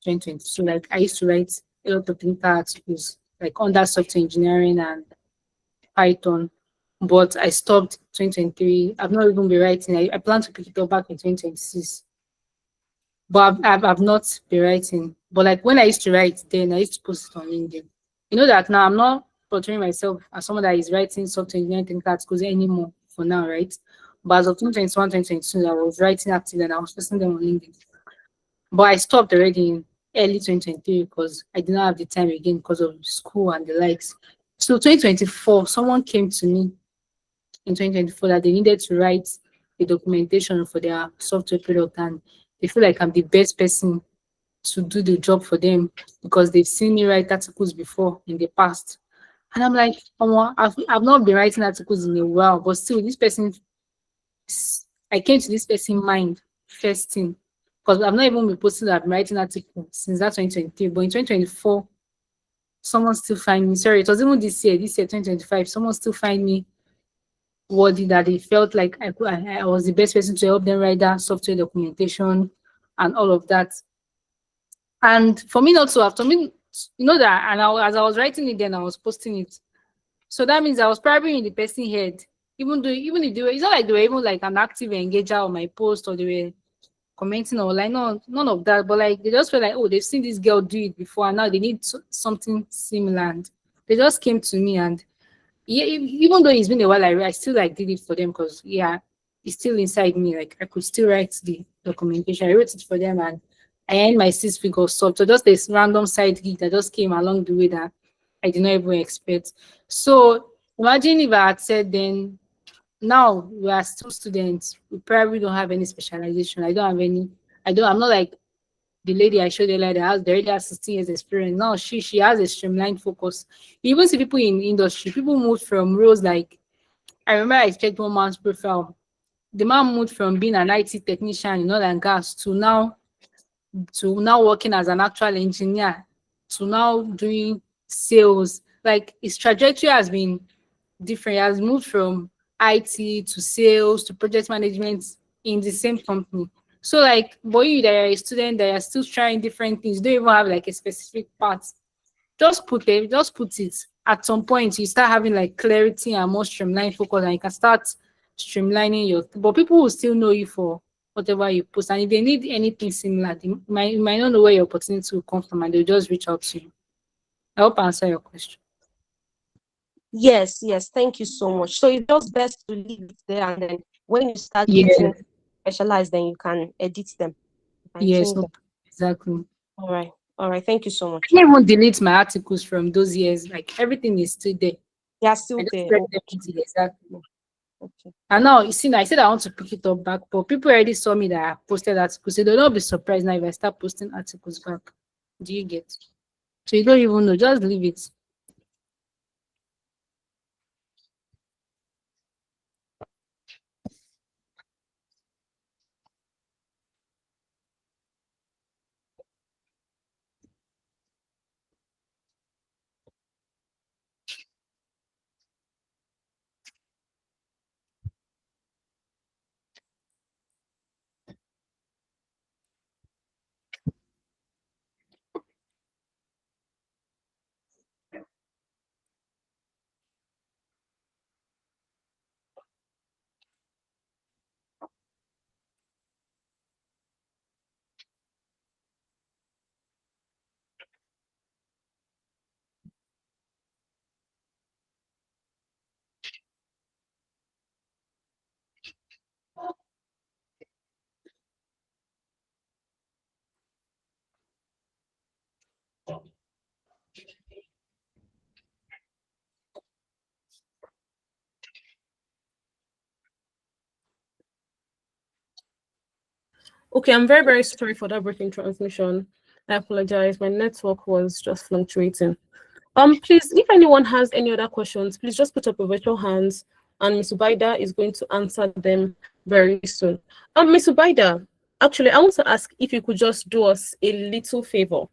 2022. Like I used to write a lot of technical articles like under software engineering and Python, but I stopped 2023. I've not even been writing. I plan to pick it up back in 2026, but I've not been writing. But like when I used to write, then I used to post it on LinkedIn. You know that now I'm not portraying myself as someone that is writing software engineering technical articles anymore for now, right? But as of 2021, 2022, I was writing actively and I was posting them on LinkedIn. But I stopped already in early 2023 because I did not have the time again because of school and the likes. So 2024, someone came to me in 2024 that they needed to write a documentation for their software product, and they feel like I'm the best person to do the job for them because they've seen me write articles before in the past. And I'm like, "Omo, I've not been writing articles in a while, but still, this person, I came to this person's mind first thing because I've not even been posting that I'm writing articles since that 2023. But in 2024, someone still find me. Sorry, it was even this year, 2025, someone still find me worthy that they felt like I was the best person to help them write that software documentation and all of that. And for me not to have to me, you know that, and as I was writing it, then I was posting it. So that means I was probably in the person's head, even if they were, it's not like they were even like an active engager on my post or they were commenting or like no, none of that. But like they just felt like, oh, they've seen this girl do it before and now they need something similar. And they just came to me, and yeah, even though it's been a while, I still like did it for them because yeah, it's still inside me. Like I could still write the documentation. I wrote it for them, and I earned my 6 figure sub. So just this random side gig that just came along the way that I did not even expect. So imagine if I had said then now we are still students, we probably don't have any specialization. I don't have any. I'm not like the lady I showed earlier that has already has 16 years experience. Now she has a streamlined focus. You even see people in industry, people moved from roles like I remember I checked one man's profile. The man moved from being an IT technician in oil and gas to now working as an actual engineer to now doing sales. Like his trajectory has been different. He has moved from IT to sales to project management in the same company. So like, boy, you that are a student that are still trying different things, don't even have like a specific part. Just put it. At some point, you start having like clarity and more streamlined focus, and you can start streamlining your. But people will still know you for whatever you post, and if they need anything similar, you might not know where your opportunity will come from, and they'll just reach out to you. I hope I answer your question. Yes, yes. Thank you so much. So it's just best to leave it there, and then when you start Yeah. getting specialized, then you can edit them. You can Yes. change No, them. exactly. All right. All right. Thank you so I much. didn't even delete my articles from those years. Like everything is still there. They are I still just there. read Oh, them easily, exactly. okay. And now you see, I said I want to pick it up back, but people already saw me that I posted articles. So they'll not be surprised now if I start posting articles back. Do you get? So you don't even know, just leave it. Okay, I'm very, very sorry for that breaking transmission. I apologize. My network was just fluctuating. Please, if anyone has any other questions, please just put up your virtual hands, and Ms. Ubaydah is going to answer them very soon. Ms. Ubaydah, actually, I want to ask if you could just do us a little favor.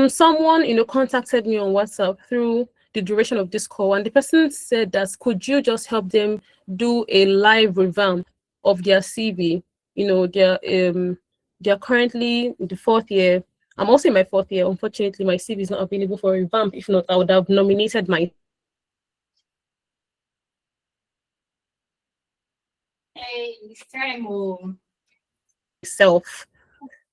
Someone, contacted me on WhatsApp through the duration of this call, and the person said that could you just help them do a live revamp of their CV? They're currently in the 4th year. I'm also in my 4th year. Unfortunately, my CV is not available for a revamp. If not, I would have nominated myself. Hey, it's time. Oh.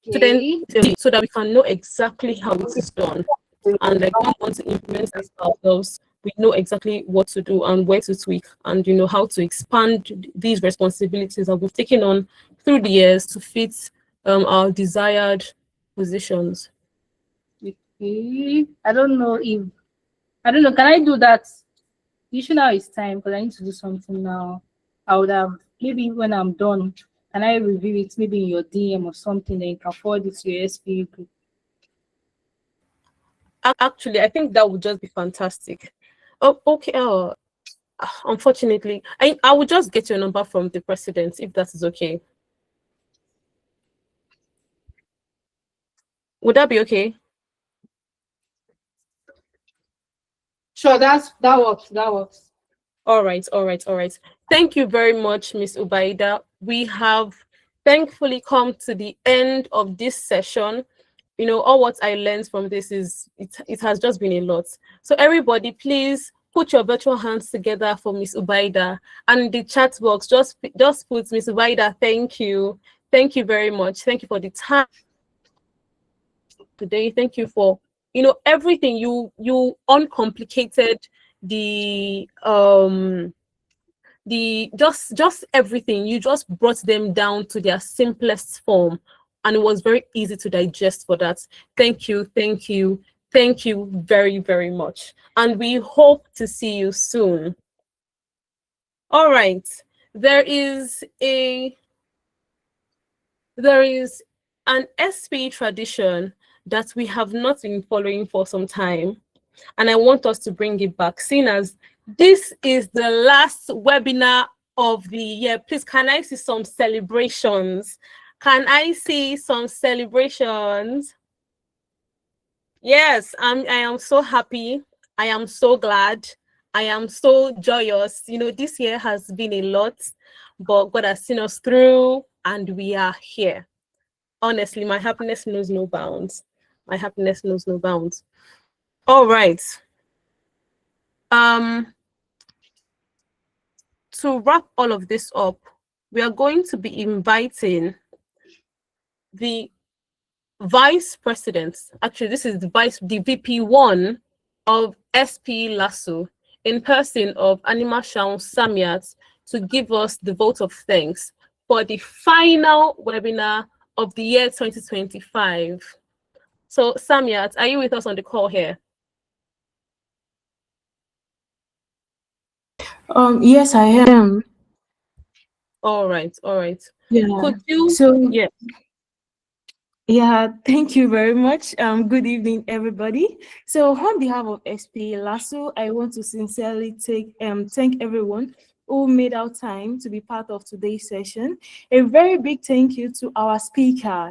Then, so that we can know exactly how it is done, and like we want to implement this ourselves, we know exactly what to do and where to tweak, and how to expand these responsibilities that we've taken on through the years to fit our desired positions. Okay. I don't know. Can I do that? You should now it's time because I need to do something now. I would have maybe when I'm done, can I review it maybe in your DM or something, then you can forward it to your SPE group. Actually, I think that would just be fantastic. Oh, okay. Unfortunately, I will just get your number from the president if that is okay. Would that be okay? Sure, that works. That works. All right. Thank you very much, Miss Ubaydah. We have thankfully come to the end of this session. All what I learned from this is it has just been a lot. So everybody, please put your virtual hands together for Miss Ubaydah, and in the chat box, just put Miss Ubaydah. Thank you very much. Thank you for the time today. Thank you for everything. You uncomplicated just everything. You just brought them down to their simplest form, and it was very easy to digest for that. Thank you very, very much, and we hope to see you soon. All right, there is an SPE tradition that we have not been following for some time, and I want us to bring it back, seeing as this is the last webinar of the year. Please, can I see some celebrations? Can I see some celebrations? Yes, I am so happy. I am so glad. I am so joyous. This year has been a lot, but God has seen us through, and we are here. Honestly, my happiness knows no bounds. My happiness knows no bounds. All right. To wrap all of this up, we are going to be inviting the vice president. Actually, this is the VP1 of SPE LASU, in person of Anima Shaun Samiat, to give us the vote of thanks for the final webinar of the year 2025. So, Samiat, are you with us on the call here? Yes, I am. All right. Yeah. Could you? So Yeah. yeah, thank you very much. Good evening, everybody. So on behalf of SPE LASU, I want to sincerely thank everyone who made out time to be part of today's session. A very big thank you to our speaker,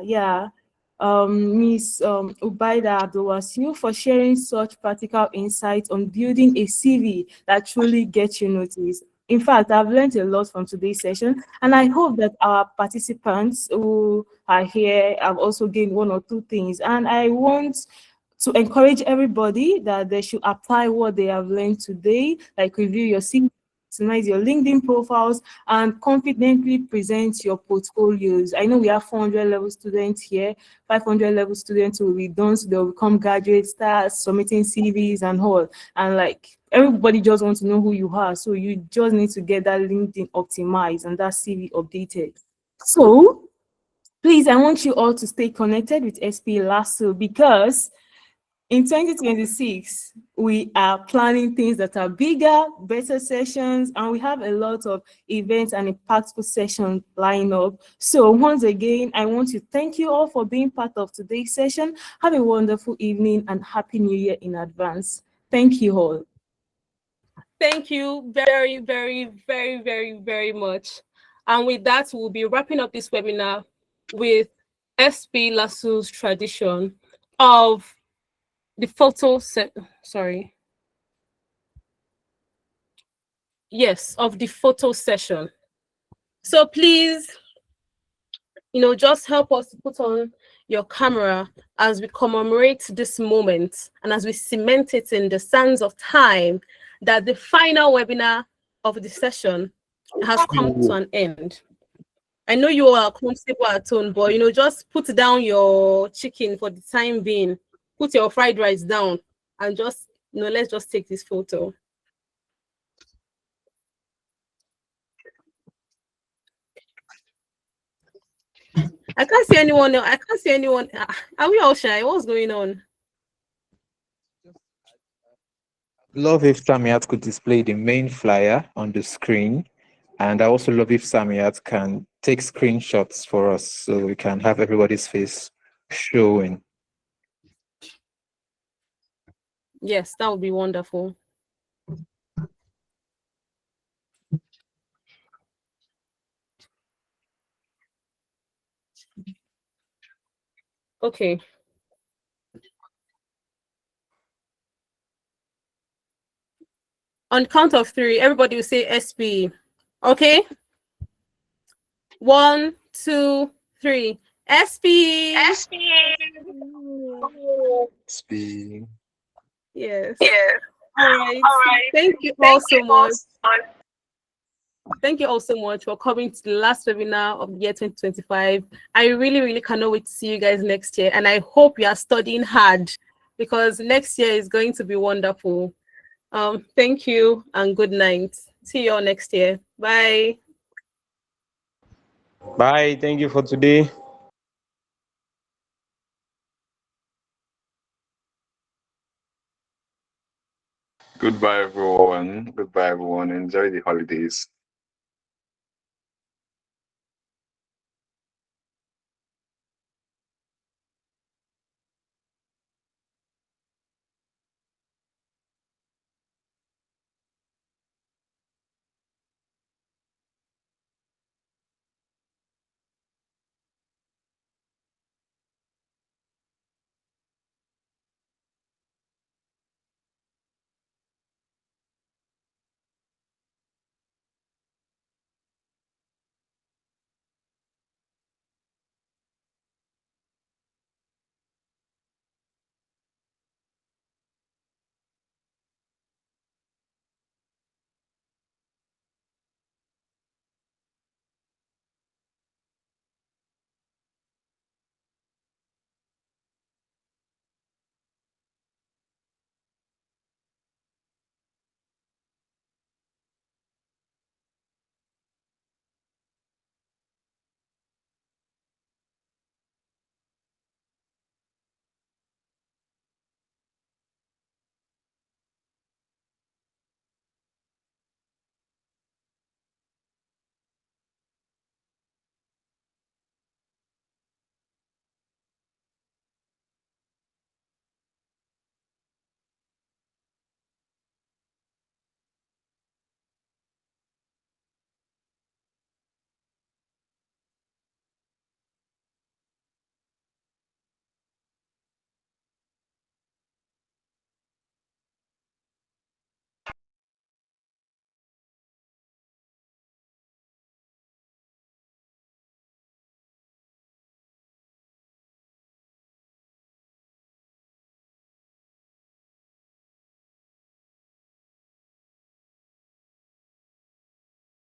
Ms. Ubaydah Abdulwasiu, for sharing such practical insights on building a CV that truly gets you noticed. In fact, I've learned a lot from today's session, and I hope that our participants who are here have also gained one or two things. And I want to encourage everybody that they should apply what they have learned today, like review your CV, maximize your LinkedIn profiles, and confidently present your portfolios. I know we have 400 level students here, 500 level students will be done, so they'll become graduates, start submitting CVs and all. And like everybody just wants to know who you are, so you just need to get that LinkedIn optimized and that CV updated. So please, I want you all to stay connected with SPE LASU, because In 2026, we are planning things that are bigger, better sessions, and we have a lot of events and impactful sessions lined up. So once again, I want to thank you all for being part of today's session. Have a wonderful evening and Happy New Year in advance. Thank you all. Thank you very, very, very, very, very much. And with that, we'll be wrapping up this webinar with SPE LASU's tradition of the photo set. Sorry. Yes, of the photo session. So please, just help us to put on your camera as we commemorate this moment and as we cement it in the sands of time that the final webinar of the session has come to an end. I know you are comfortable at home, but just put down your chicken for the time being. Put your fried rice down and just, let's just take this photo. I can't see anyone. I can't see anyone. Are we all shy? What's going on? Love if Samiat could display the main flyer on the screen. And I also love if Samiat can take screenshots for us so we can have everybody's face showing. Yes, that would be wonderful. Okay. On count of 3, everybody will say SPE. Okay? 1, 2, 3. SPE. SPE. Yes. Yes. All right. All right. Thank you all so much. Thank you all so much for coming to the last webinar of the year 2025. I really, really cannot wait to see you guys next year. And I hope you are studying hard because next year is going to be wonderful. Thank you and good night. See you all next year. Bye. Bye. Thank you for today. Goodbye, everyone. Goodbye, everyone. Enjoy the holidays.